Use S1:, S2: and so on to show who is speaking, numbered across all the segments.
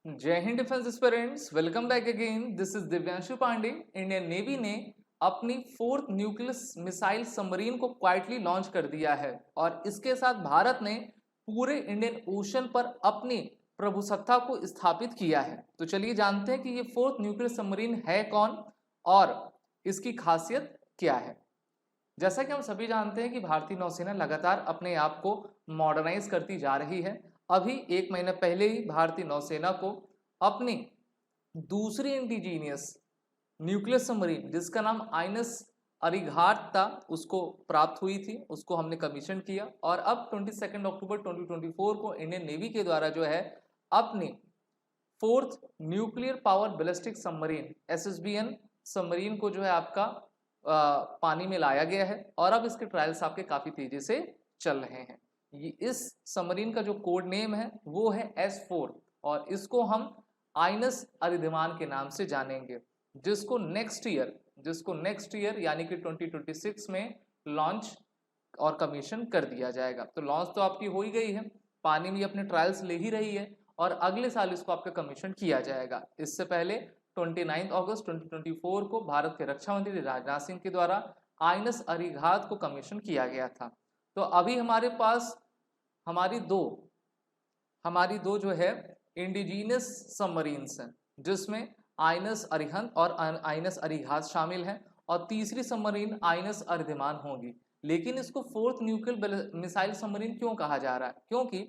S1: जय हिंद defence aspirants, welcome back again. This is Divyanshu Pandey. Indian Navy ने अपनी फोर्थ न्यूक्लियर मिसाइल सबमरीन को क्वाइटली लॉन्च कर दिया है और इसके साथ भारत ने पूरे इंडियन ओशन पर अपनी प्रभुसत्ता को स्थापित किया है। तो चलिए जानते हैं कि ये फोर्थ न्यूक्लियर सबमरीन है कौन और इसकी खासियत क्या है। जैसा कि हम सभी जानते हैं कि भारतीय नौसेना लगातार अपने आप को मॉडर्नाइज करती जा रही है। अभी एक महीना पहले ही भारतीय नौसेना को अपनी दूसरी इंडिजीनियस न्यूक्लियर सबमरीन जिसका नाम आइनस अरिघात था उसको प्राप्त हुई थी, उसको हमने कमीशन किया और अब 22 अक्टूबर 2024 को इंडियन नेवी के द्वारा जो है अपनी fourth nuclear power ballistic submarine SSBN submarine को जो है आपका पानी में लाया गया है और अब इसके ट्रायल्स आपके काफी तेजी से चल रहे हैं। इस सबमरीन का जो कोड नेम है वो है S4 और इसको हम आइनस अरिधमान के नाम से जानेंगे, जिसको नेक्स्ट ईयर यानी कि 2026 में लॉन्च और कमीशन कर दिया जाएगा। तो लॉन्च तो आपकी हो ही गई है, पानी में अपने ट्रायल्स ले ही रही है और अगले साल इसको आपका कमीशन किया जाएगा। इससे पहले 29 अगस्त 2024 को भारत के रक्षा मंत्री राजनाथ सिंह के द्वारा आइनस अरिघात को कमीशन किया गया था। तो अभी हमारे पास हमारी दो जो है इंडिजीनियस सबमरीन्स हैं, जिसमें आइनस अरिहंत और आइनस अरिघात शामिल हैं और तीसरी सबमरीन आइनस अर्धमान होगी। लेकिन इसको फोर्थ न्यूक्लियर मिसाइल सबमरीन क्यों कहा जा रहा है? क्योंकि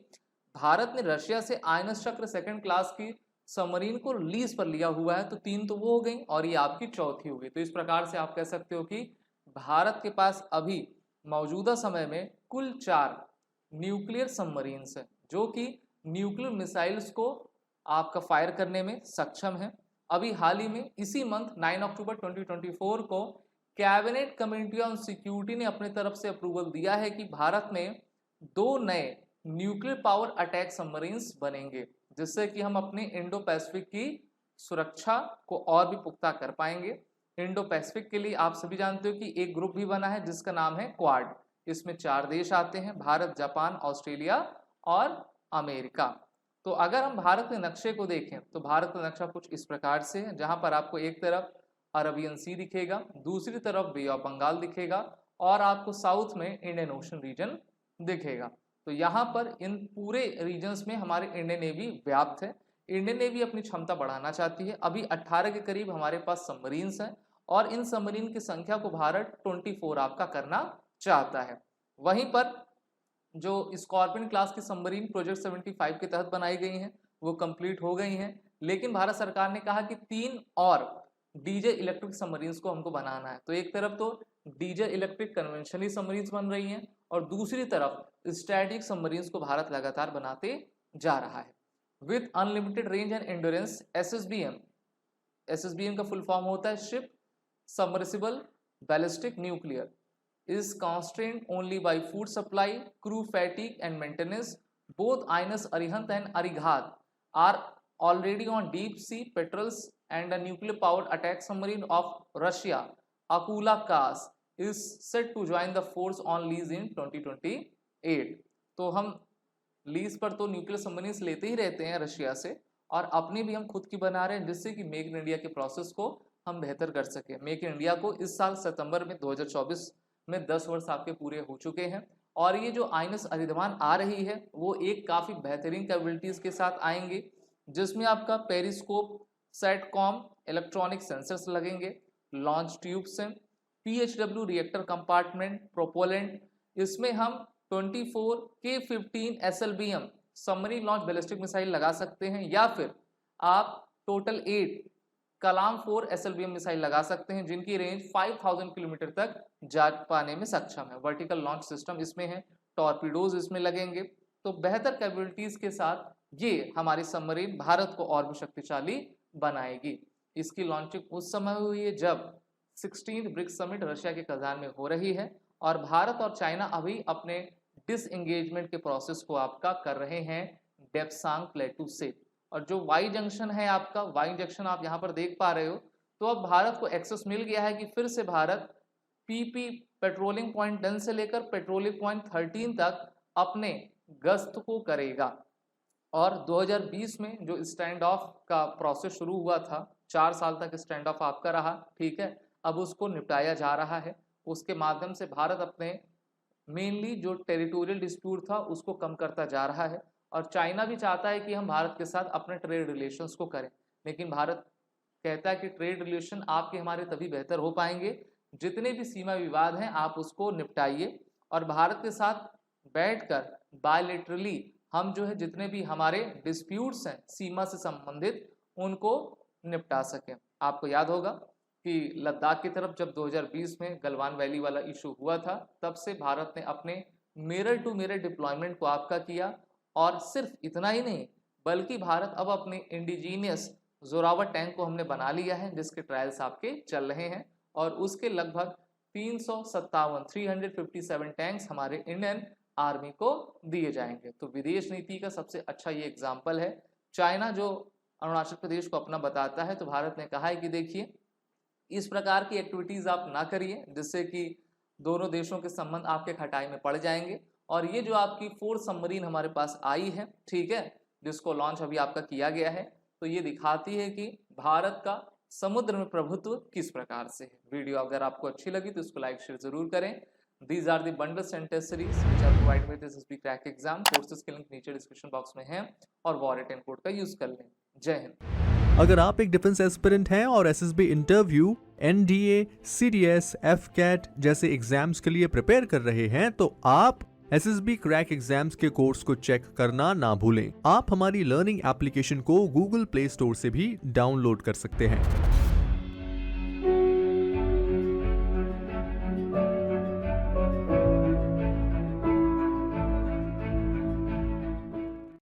S1: भारत ने रशिया से आइनस चक्र सेकंड क्लास की सबमरीन को लीज पर लिया हुआ है। तो 3 तो वो हो गई और ये आपकी चौथी हो गई। तो इस प्रकार से आप कह सकते हो कि भारत के पास अभी मौजूदा समय में कुल 4 न्यूक्लियर सबमरीन्स हैं जो कि न्यूक्लियर मिसाइल्स को आपका फायर करने में सक्षम है। अभी हाल ही में इसी मंथ 9 अक्टूबर 2024 को कैबिनेट कमेटी ऑन सिक्योरिटी ने अपने तरफ से अप्रूवल दिया है कि भारत में 2 नए न्यूक्लियर पावर अटैक सबमरीन्स बनेंगे, जिससे कि हम अपने इंडो पैसिफिक की सुरक्षा को और भी पुख्ता कर पाएंगे। इंडो पैसिफिक के लिए आप सभी जानते हो कि एक ग्रुप भी बना है जिसका नाम है क्वाड। इसमें 4 देश आते हैं, भारत, जापान, ऑस्ट्रेलिया और अमेरिका। तो अगर हम भारत के नक्शे को देखें तो भारत का नक्शा कुछ इस प्रकार से है, जहां पर आपको एक तरफ अरबियन सी दिखेगा, दूसरी तरफ बे ऑफ बंगाल दिखेगा और आपको साउथ में इंडियन ओशन रीजन दिखेगा। तो यहाँ पर इन पूरे रीजन्स में हमारे इंडियन नेवी व्याप्त है। इंडियन नेवी अपनी क्षमता बढ़ाना चाहती है। अभी 18 के करीब हमारे पास सबमरीन्स हैं और इन सबमरीन की संख्या को भारत 24 आपका करना चाहता है। वहीं पर जो स्कॉर्पियन क्लास की सबमरीन प्रोजेक्ट 75 के तहत बनाई गई हैं वो कंप्लीट हो गई हैं, लेकिन भारत सरकार ने कहा कि 3 और डीजे इलेक्ट्रिक सबमरीन्स को हमको बनाना है। तो एक तरफ तो डीजे इलेक्ट्रिक कन्वेंशनली सबमरीन्स बन रही हैं और दूसरी तरफ स्टैटिक सबमरीन्स को भारत लगातार बनाते जा रहा है। With unlimited range and endurance SSBM का फुल फॉर्म होता है ship submersible ballistic nuclear, is constrained only by food supply, crew fatigue and maintenance. Both Inus Arihant and Arighat are already on deep sea patrols and a nuclear powered attack submarine of Russia, Akula Khas, is set to join the force on lease in 2028. तो हम lease पर तो nuclear submarines लेते ही रहते हैं Russia से और अपनी भी हम खुद की बना रहे हैं, जिससे कि मेक इन इंडिया के प्रोसेस को हम बेहतर कर सके। मेक इन इंडिया को इस साल सितंबर में 2024 में 10 वर्ष आपके पूरे हो चुके हैं और ये जो आइनस अरिधमान आ रही है वो एक काफ़ी बेहतरीन कैपेबिलिटीज़ के साथ आएंगे, जिसमें आपका पेरिस्कोप, सेटकॉम, इलेक्ट्रॉनिक सेंसर्स लगेंगे, लॉन्च ट्यूब्स हैं, पीएचडब्ल्यू रिएक्टर कंपार्टमेंट, प्रोपोलेंट। इसमें हम 24 K-15 SLBM submarine launch ballistic missile लगा सकते हैं या फिर आप टोटल 8 कलाम 4 SLBM मिसाइल लगा सकते हैं, जिनकी रेंज 5000 किलोमीटर तक जा पाने में सक्षम है। वर्टिकल लॉन्च सिस्टम इसमें है, टॉर्पीडोज इसमें लगेंगे। तो बेहतर कैपेबिलिटीज के साथ ये हमारी सबमरीन भारत को और भी शक्तिशाली बनाएगी। इसकी लॉन्चिंग उस समय हुई है जब 16th ब्रिक्स समिट रशिया के कजान में हो रही है और भारत और चाइना अभी अपने डिसएंगेजमेंट के प्रोसेस को आपका कर रहे हैं डेप्सांग प्लेटू से। और जो वाई जंक्शन है आपका, वाई जंक्शन आप यहाँ पर देख पा रहे हो, तो अब भारत को एक्सेस मिल गया है कि फिर से भारत पीपी पेट्रोलिंग पॉइंट 10 से लेकर पेट्रोलिंग पॉइंट 13 तक अपने गश्त को करेगा और 2020 में जो स्टैंड ऑफ का प्रोसेस शुरू हुआ था, 4 साल तक स्टैंड ऑफ आपका रहा, ठीक है, अब उसको निपटाया जा रहा है। उसके माध्यम से भारत अपने मेनली जो टेरिटोरियल डिस्प्यूट था उसको कम करता जा रहा है। और चाइना भी चाहता है कि हम भारत के साथ अपने ट्रेड रिलेशंस को करें, लेकिन भारत कहता है कि ट्रेड रिलेशन आपके हमारे तभी बेहतर हो पाएंगे, जितने भी सीमा विवाद हैं आप उसको निपटाइए और भारत के साथ बैठकर बायलैटरली हम जो है जितने भी हमारे डिस्प्यूट्स हैं सीमा से संबंधित उनको निपटा सकें। आपको याद होगा कि लद्दाख की तरफ जब 2020 में गलवान वैली वाला इशू हुआ था, तब से भारत ने अपने मिरर टू मिरर डिप्लॉयमेंट को आपका किया। और सिर्फ इतना ही नहीं, बल्कि भारत अब अपने इंडिजीनियस जोरावर टैंक को हमने बना लिया है, जिसके ट्रायल्स आपके चल रहे हैं और उसके लगभग 357 टैंक्स हमारे इंडियन आर्मी को दिए जाएंगे। तो विदेश नीति का सबसे अच्छा ये एग्जाम्पल है। चाइना जो अरुणाचल प्रदेश को अपना बताता है, तो भारत ने कहा है कि देखिए इस प्रकार की एक्टिविटीज आप ना करिए, जिससे कि दोनों देशों के संबंध आपके खटाई में पड़ जाएंगे। और ये जो आपकी 4th सबमरीन हमारे पास आई है, ठीक है, जिसको लॉन्च अभी आपका किया गया है, तो ये दिखाती है कि भारत का समुद्र में प्रभुत्व किस प्रकार से है। वीडियो अगर आपको अच्छी लगी तो इसको लाइक शेयर जरूर करें। These are the bundles and test series which are provided with SSB Crack Exam। Courses के लिंक नीचे डिस्क्रिप्शन बॉक्स में है और वॉरेटन कोड का यूज कर लें। जय हिंद।
S2: अगर आप एक डिफेंस एस्पिरेंट हैं और SSB interview, NDA, CDS, AFCAT जैसे एग्जाम्स के लिए प्रिपेयर कर रहे हैं, तो आप एसएसबी क्रैक एग्जाम्स के कोर्स को चेक करना ना भूलें। आप हमारी लर्निंग एप्लीकेशन को गूगल प्ले स्टोर से भी डाउनलोड कर सकते हैं।